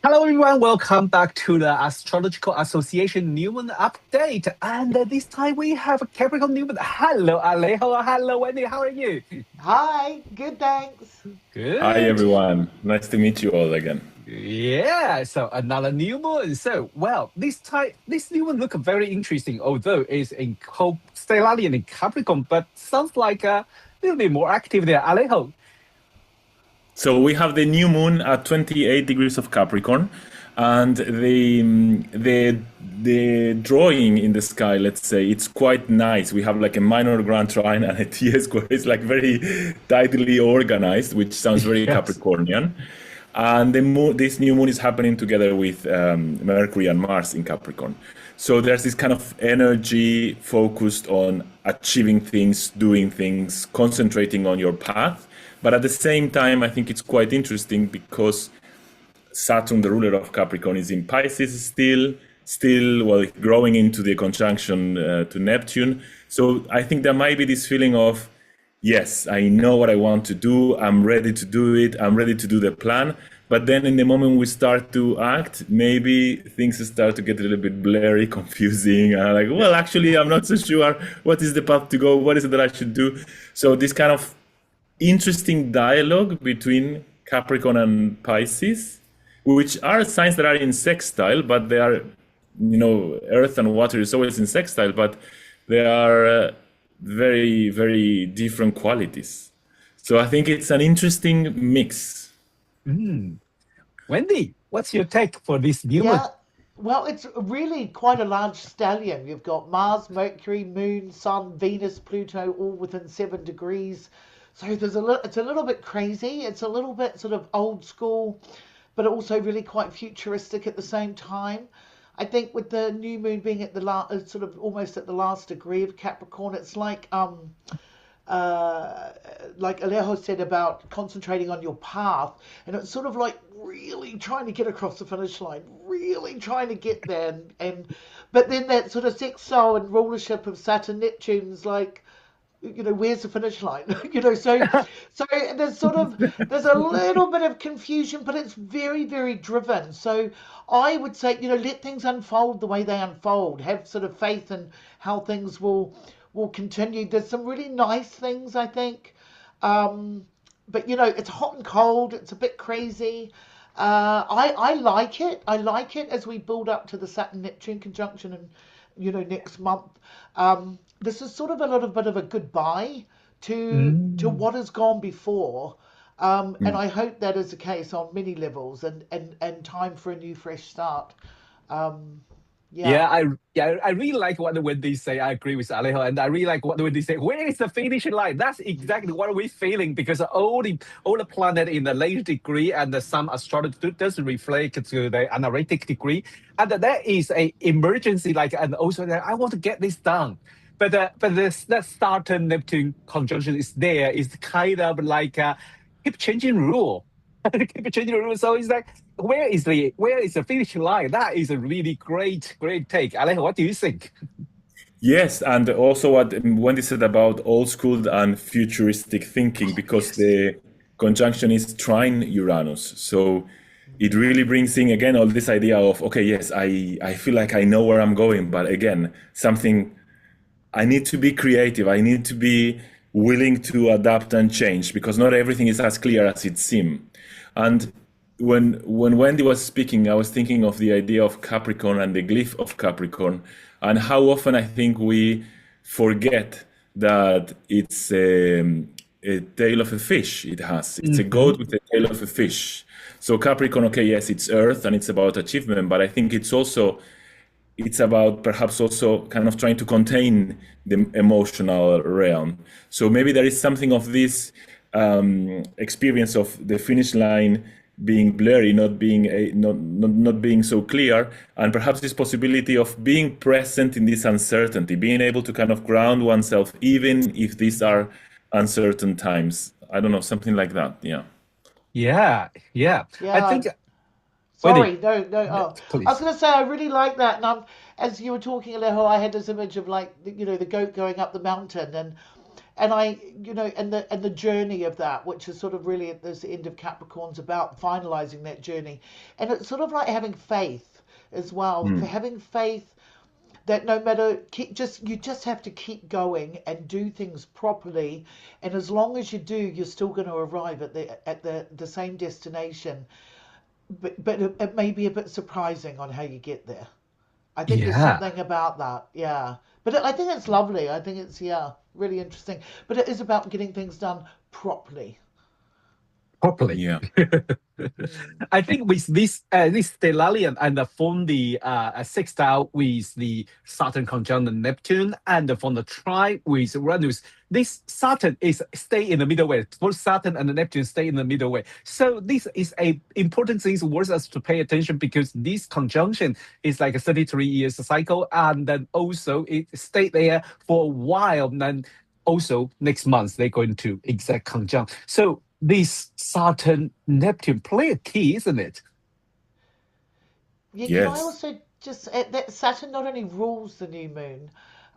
Hello, everyone. Welcome back to the Astrological Association New Moon update. And this time we have a Capricorn New Moon. Hello, Alejo. Hello, Wendy. How are you? Hi, good, thanks. Hi Good. everyone, nice to meet you all again. Yeah. So another new moon. So well, this time this new moon look very interesting. Although it's in stellium in Capricorn, but sounds like a little bit more active there. Alejo. So we have the new moon at 28 degrees of Capricorn, and the drawing in the sky, let's say, it's quite nice. We have like a minor grand trine and a T square. It's like very tightly organized, which sounds very Yes. Capricornian. And this new moon is happening together with Mercury and Mars in Capricorn. So there's this kind of energy focused on achieving things, doing things, concentrating on your path. But at the same time, I think it's quite interesting because Saturn, the ruler of Capricorn, is in Pisces still well growing into the conjunction to Neptune. So I think there might be this feeling of, yes, I know what I want to do. I'm ready to do it. I'm ready to do the plan. But then in the moment we start to act, maybe things start to get a little bit blurry, confusing. Like, well, actually, I'm not so sure. What is the path to go? What is it that I should do? So this kind of interesting dialogue between Capricorn and Pisces, which are signs that are in sextile, but they are, Earth and water is always in sextile, but they are very, very different qualities. So I think it's an interesting mix. Wendy, what's your take for this new moon? Yeah, well, it's really quite a large stellium. You've got Mars, Mercury, Moon, Sun, Venus, Pluto, all within 7 degrees. So it's a little bit crazy. It's a little bit sort of old school, but also really quite futuristic at the same time. I think with the new moon being at the last, sort of almost at the last degree of Capricorn, it's uh, like Alejo said about concentrating on your path, and it's sort of like really trying to get across the finish line, really trying to get there, but then that sort of sextile and rulership of Saturn Neptune's like, where's the finish line? So there's a little bit of confusion, but it's very, very driven. So I would say, let things unfold the way they unfold. Have sort of faith in how things will continue. There's some really nice things, I think. But it's hot and cold. It's a bit crazy. I like it. I like it as we build up to the Saturn Neptune conjunction and next month. This is sort of a little bit of a goodbye to Mm. what has gone before. And Mm. I hope that is the case on many levels and time for a new fresh start. Um, yeah. I really like what Wendy say. I agree with Alejo, and I really like what Wendy say. Where is the finish line? That's exactly what we're feeling because all the planet in the late degree and some astrology doesn't reflect to the analytic degree, and that is a emergency. Like, and also that I want to get this done. But this that Saturn Neptune conjunction is there. It's kind of like keep changing rule. Keep changing the rules. So it's like, where is the finish line? That is a really great take. Alejo, what do you think? Yes, and also what Wendy said about old school and futuristic thinking, because Yes. the conjunction is trine Uranus. So it really brings in again all this idea of, okay, yes, I feel like I know where I'm going, but again, something I need to be creative. I need to be willing to adapt and change because not everything is as clear as it seems. And when Wendy was speaking, I was thinking of the idea of Capricorn and the glyph of Capricorn, and how often I think we forget that it's a tail of a fish. It has. It's a Hmm. goat with a tail of a fish. So Capricorn, okay, yes, it's Earth and it's about achievement, but I think it's about perhaps also kind of trying to contain the emotional realm. So maybe there is something of this experience of the finish line being blurry, not being so clear, and perhaps this possibility of being present in this uncertainty, being able to kind of ground oneself, even if these are uncertain times. I don't know, something like that. Yeah. Yeah. I think Yeah. Wendy, Sorry, no, no. Oh, I was please. going to say I really like that, as you were talking, Alejo, I had this image of like the goat going up the mountain, and and I, and the journey of that, which is sort of really at this end of Capricorn's about finalizing that journey, and it's sort of like having faith as well, for having faith that no matter, you just have to keep going and do things properly, and as long as you do, you're still going to arrive at the same destination, but it may be a bit surprising on how you get there. I think there's Yeah, something about that, yeah. But I think it's lovely. I think it's, yeah, really interesting. But it is about getting things done properly. properly. Yeah. Mm. I think with this stellium and from the sextile with the Saturn conjunct Neptune and from the trine with Uranus, this Saturn is stay in the middle way. Both Saturn and the Neptune stay in the middle way. So this is a important thing worth us to pay attention because this conjunction is like a 33 years cycle, and then also it stayed there for a while. And then also next month they're going to exact conjunct. So this Saturn Neptune play a key, isn't it? Yeah, can I Yes. also just add that Saturn not only rules the new moon,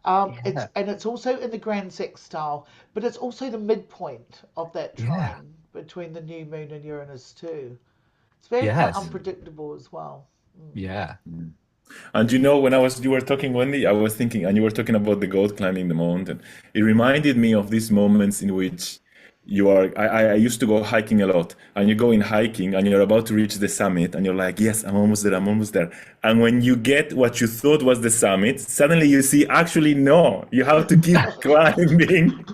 Yeah, it's also in the grand sextile, but it's also the midpoint of that yeah, trine between the new moon and Uranus too. It's very quite yes, unpredictable as well. Mm. yeah, And when you were talking, Wendy, I was thinking, and you were talking about the goat climbing the mountain. It reminded me of these moments in which I used to go hiking a lot, and you go in hiking, and you're about to reach the summit, and you're like, yes, I'm almost there, I'm almost there. And when you get what you thought was the summit, suddenly you see, actually, no, you have to keep climbing.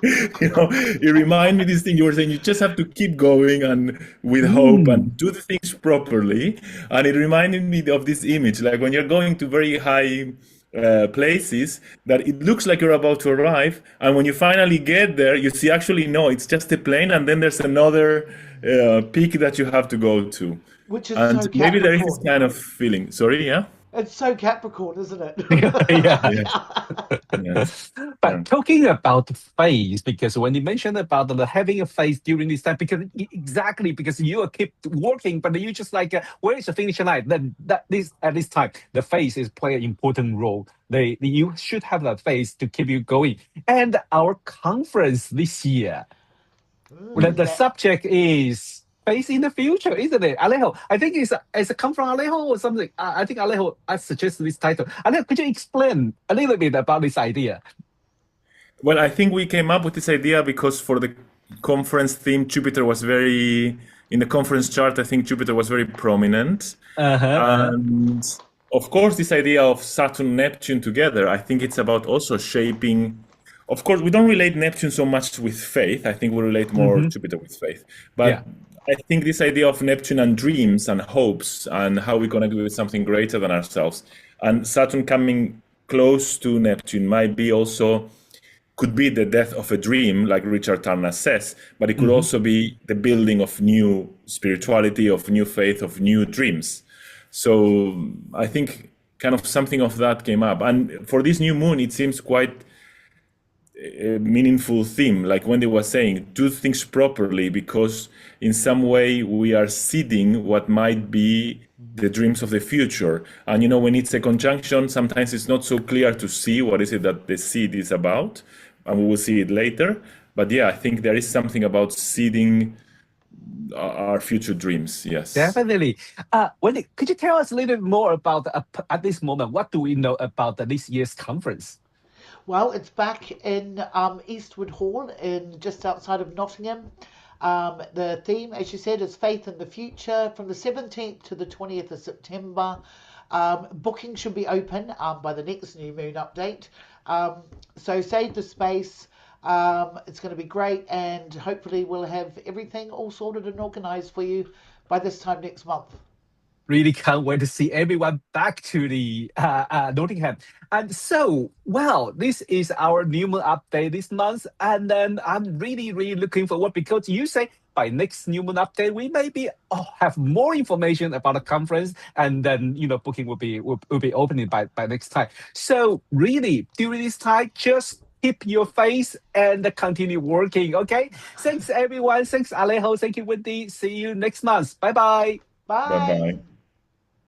You remind me this thing you were saying, you just have to keep going and with hope mm, and do the things properly. And it reminded me of this image, like when you're going to very high places, that it looks like you're about to arrive, and when you finally get there, you see actually no, it's just a plane, and then there's another peak that you have to go to, Which is and so maybe there is this Capricorn. kind of feeling. Sorry, yeah, It's so Capricorn, isn't it? yeah. yeah, yeah, yeah. But talking about the phase, because when you mentioned about having a phase during this time, because exactly because you keep working, but you just like where is the finish line? Then that this at this time, the phase is play an important role. You should have that phase to keep you going. And our conference this year, the That subject is face in the future, isn't it? Alejo, I think it's a come from Alejo or something. I think Alejo I suggest this title. Alejo, could you explain a little bit about this idea? Well, I think we came up with this idea because for the conference theme, Jupiter was very in the conference chart. I think Jupiter was very prominent. Uh-huh, uh-huh. And of course, this idea of Saturn Neptune together, I think it's about also shaping. Of course, we don't relate Neptune so much with faith. I think we relate more Mm-hmm. Jupiter with faith. Yeah. But I think this idea of Neptune and dreams and hopes and how we connect with something greater than ourselves, and Saturn coming close to Neptune might be also could be the death of a dream, like Richard Tarnas says, but it could Mm-hmm. also be the building of new spirituality, of new faith, of new dreams. So I think kind of something of that came up. And for this new moon, it seems quite a meaningful theme, like Wendy was saying, do things properly because in some way we are seeding what might be the dreams of the future. And when it's a conjunction, sometimes it's not so clear to see what is it that the seed is about, and we will see it later. But yeah, I think there is something about seeding our future dreams. Yes. Definitely. Wendy, could you tell us a little bit more about at this moment? What do we know about this year's conference? Well, it's back in Eastwood Hall, in just outside of Nottingham. The theme, as you said, is Faith in the Future from the 17th to the 20th of September. Booking should be open by the next new moon update. So save the space. It's going to be great, and hopefully we'll have everything all sorted and organised for you by this time next month. Really can't wait to see everyone back to the Nottingham. And so, well, this is our new moon update this month. And then I'm really, really looking forward because you say by next new moon update, we maybe have more information about the conference. And then, booking will be opening by next time. So really, during this time, just keep your face and continue working. Okay. Thanks, everyone. Thanks, Alejo. Thank you, Wendy. See you next month. Bye bye. Bye Bye. bye.